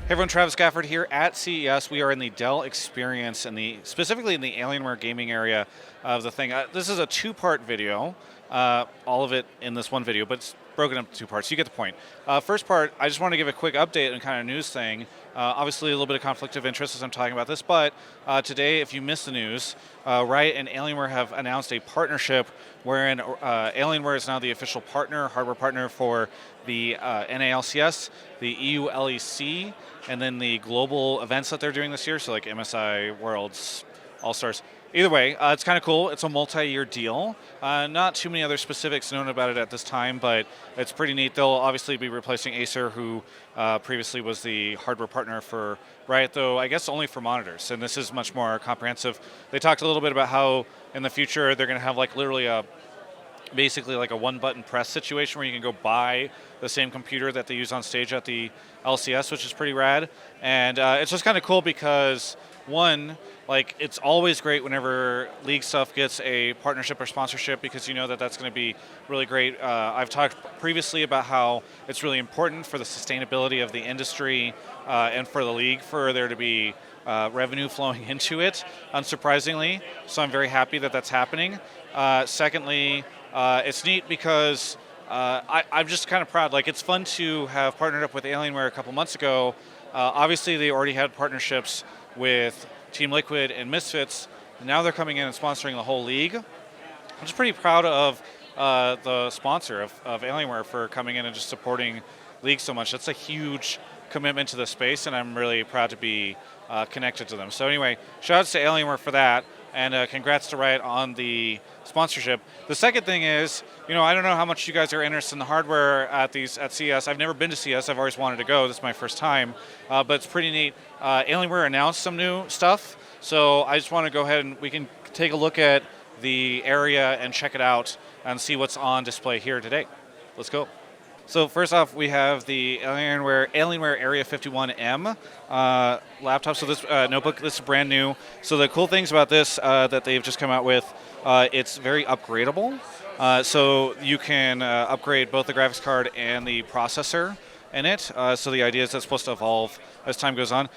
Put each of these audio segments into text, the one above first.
Hey everyone, Travis Gafford here at CES. We are in the Dell Experience, specifically in the Alienware gaming area of the thing. This is a two-part video, all of it in this one video, but it's broken up into two parts. You get the point. First part, I just want to give a quick update and kind of news thing. Obviously, a little bit of conflict of interest as I'm talking about this, but today, if you missed the news, Riot and Alienware have announced a partnership wherein Alienware is now the official partner, hardware partner for the NALCS, the EU LEC, and then the global events that they're doing this year, so like MSI, Worlds, All-Stars. Either way, it's kind of cool. It's a multi-year deal. Not too many other specifics known about it at this time, but it's pretty neat. They'll obviously be replacing Acer, who previously was the hardware partner for Riot, though I guess only for monitors, and this is much more comprehensive. They talked a little bit about how in the future they're going to have like literally basically like a one-button press situation where you can go buy the same computer that they use on stage at the LCS, which is pretty rad. And it's just kind of cool because, one, like it's always great whenever League stuff gets a partnership or sponsorship because you know that that's going to be really great. I've talked previously about how it's really important for the sustainability of the industry and for the League for there to be revenue flowing into it, unsurprisingly. So I'm very happy that that's happening. Secondly, it's neat because I'm just kind of proud. Like, it's fun to have partnered up with Alienware a couple months ago. Obviously, they already had partnerships with Team Liquid and Misfits, and now they're coming in and sponsoring the whole league. I'm just pretty proud of the sponsor of Alienware for coming in and just supporting League so much. That's a huge commitment to the space, and I'm really proud to be connected to them. So anyway, shout outs to Alienware for that. And congrats to Riot on the sponsorship. The second thing is, I don't know how much you guys are interested in the hardware at CES. I've never been to CES. I've always wanted to go. This is my first time, but it's pretty neat. Alienware announced some new stuff, so I just want to go ahead and we can take a look at the area and check it out and see what's on display here today. Let's go. So first off, we have the Alienware Area 51M laptop. So this notebook, this is brand new. So the cool things about this that they've just come out with, it's very upgradable. So you can upgrade both the graphics card and the processor in it. So the idea is that's supposed to evolve as time goes on.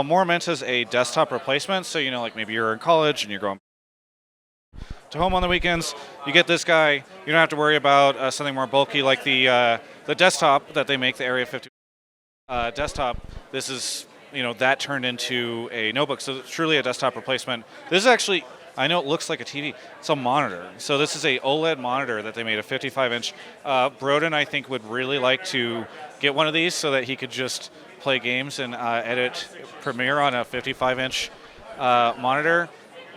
More meant as a desktop replacement. So like maybe you're in college and you're going to home on the weekends, you get this guy. You don't have to worry about something more bulky like the desktop that they make, the Area 50 desktop. This is, that turned into a notebook, so it's truly a desktop replacement. This is actually, I know it looks like a TV, it's a monitor. So this is a OLED monitor that they made, a 55-inch. Brodin, I think, would really like to get one of these so that he could just play games and edit Premiere on a 55-inch monitor.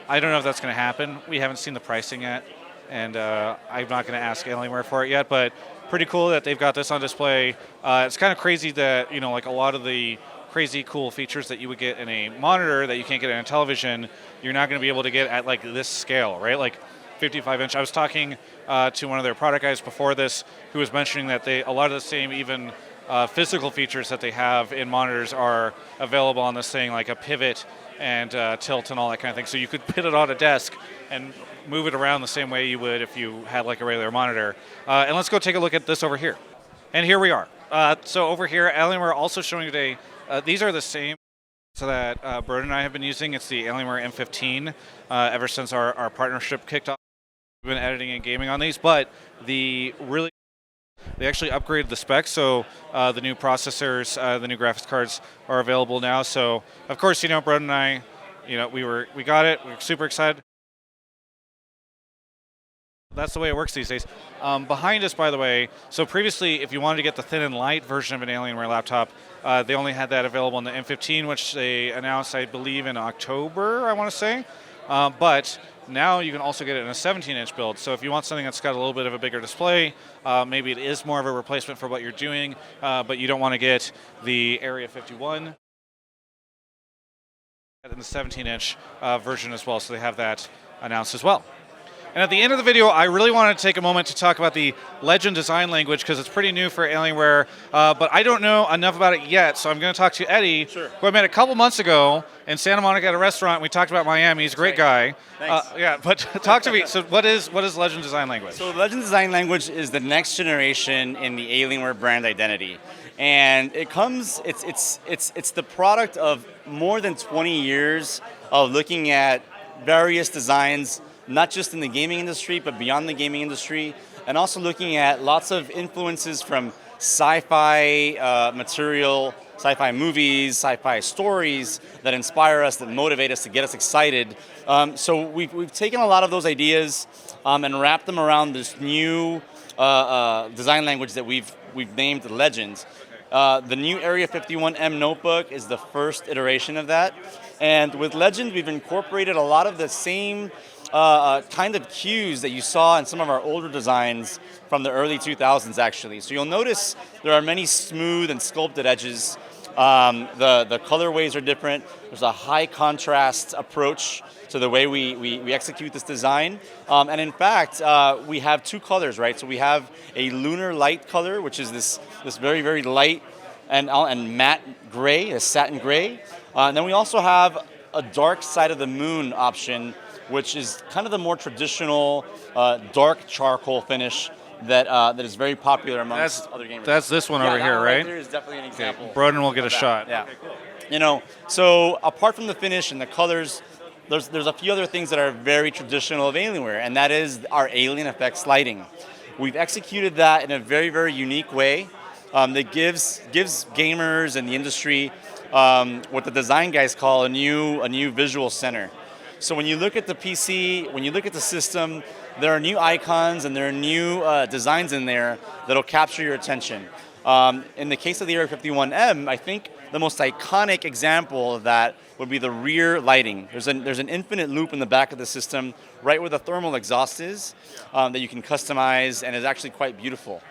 I don't know if that's going to happen. We haven't seen the pricing yet, and I'm not going to ask Alienware for it yet, but pretty cool that they've got this on display. It's kind of crazy that, like a lot of the crazy cool features that you would get in a monitor that you can't get in a television, you're not going to be able to get at like this scale, right? Like 55-inch. I was talking to one of their product guys before this who was mentioning that a lot of the same even physical features that they have in monitors are available on this thing, like a pivot and tilt and all that kind of thing. So you could put it on a desk and move it around the same way you would if you had like a regular monitor. And let's go take a look at this over here. And here we are. So over here, Alienware also showing today, these are the same so that Brodin and I have been using. It's the Alienware M15 ever since our partnership kicked off. We've been editing and gaming on these, but they actually upgraded the specs, so the new processors, the new graphics cards are available now. So, of course, Brodin and I, we got it. We're super excited. That's the way it works these days. Behind us, by the way, so previously, if you wanted to get the thin and light version of an Alienware laptop, they only had that available in the M15, which they announced, I believe, in October, I want to say. But now you can also get it in a 17-inch build. So if you want something that's got a little bit of a bigger display, maybe it is more of a replacement for what you're doing, but you don't want to get the Area 51 in the 17-inch version as well. So they have that announced as well. And at the end of the video, I really wanted to take a moment to talk about the Legend design language because it's pretty new for Alienware, but I don't know enough about it yet, so I'm going to talk to Eddie, who I met a couple months ago in Santa Monica at a restaurant. We talked about Miami. He's a great guy. Thanks. Yeah, but talk to me. So what is Legend design language? So Legend design language is the next generation in the Alienware brand identity. And it's the product of more than 20 years of looking at various designs, not just in the gaming industry, but beyond the gaming industry, and also looking at lots of influences from sci-fi material, sci-fi movies, sci-fi stories that inspire us, that motivate us, to get us excited. So we've taken a lot of those ideas and wrapped them around this new design language that we've named Legends. The new Area 51M notebook is the first iteration of that. And with Legend, we've incorporated a lot of the same kind of cues that you saw in some of our older designs from the early 2000s, actually. So you'll notice there are many smooth and sculpted edges. The colorways are different. There's a high contrast approach to the way we execute this design. And in fact, we have two colors, right? So we have a lunar light color, which is this very, very light and matte gray, a satin gray. And then we also have a dark side of the moon option, which is kind of the more traditional dark charcoal finish that is very popular amongst other gamers. That's this one over here, right? There is definitely an example. Okay. Brodin will get a shot. Yeah. Okay, cool. You know, so apart from the finish and the colors, there's a few other things that are very traditional of Alienware, and that is our alien effects lighting. We've executed that in a very, very unique way that gives gamers and the industry what the design guys call a new visual center. So when you look at the PC, when you look at the system, there are new icons and there are new designs in there that'll capture your attention. In the case of the Area 51M, I think the most iconic example of that would be the rear lighting. There's an infinite loop in the back of the system, right where the thermal exhaust is, that you can customize, and is actually quite beautiful.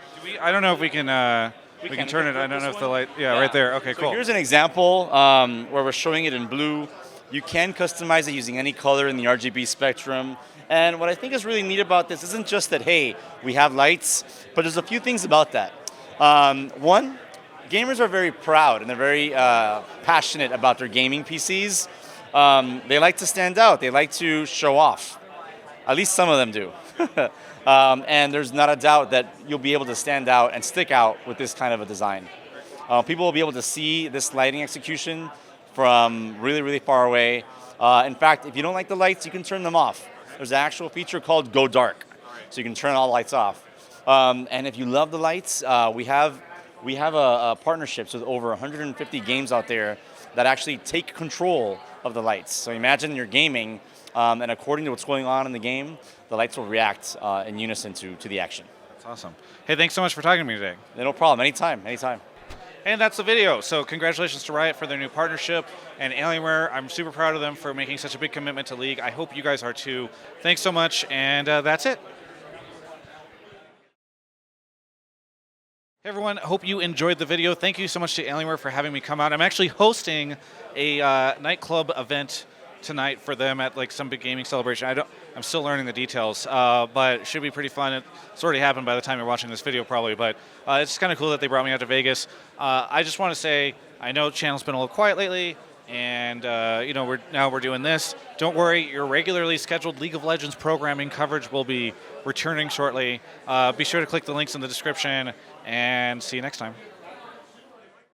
I don't know if we can. We can turn it. I don't know if the light. Yeah, right there. Okay, so cool. Here's an example where we're showing it in blue. You can customize it using any color in the RGB spectrum. And what I think is really neat about this isn't just that, hey, we have lights, but there's a few things about that. One, gamers are very proud and they're very passionate about their gaming PCs. They like to stand out. They like to show off. At least some of them do. And there's not a doubt that you'll be able to stand out and stick out with this kind of a design. People will be able to see this lighting execution from really, really far away. In fact, if you don't like the lights, you can turn them off. There's an actual feature called Go Dark, so you can turn all the lights off. And if you love the lights, we have a partnerships with over 150 games out there that actually take control of the lights. So imagine you're gaming, and according to what's going on in the game, the lights will react in unison to the action. That's awesome. Hey, thanks so much for talking to me today. No problem. Anytime. Anytime. And that's the video. So congratulations to Riot for their new partnership, and Alienware. I'm super proud of them for making such a big commitment to League. I hope you guys are too. Thanks so much, and that's it. Hey everyone, hope you enjoyed the video. Thank you so much to Alienware for having me come out. I'm actually hosting a nightclub event tonight for them at like some big gaming celebration. I'm still learning the details, but it should be pretty fun. It's already happened by the time you're watching this video probably, but it's kind of cool that they brought me out to Vegas. I just want to say, I know the channel's been a little quiet lately, and you know, we're doing this. Don't worry, your regularly scheduled League of Legends programming coverage will be returning shortly. Be sure to click the links in the description, and see you next time.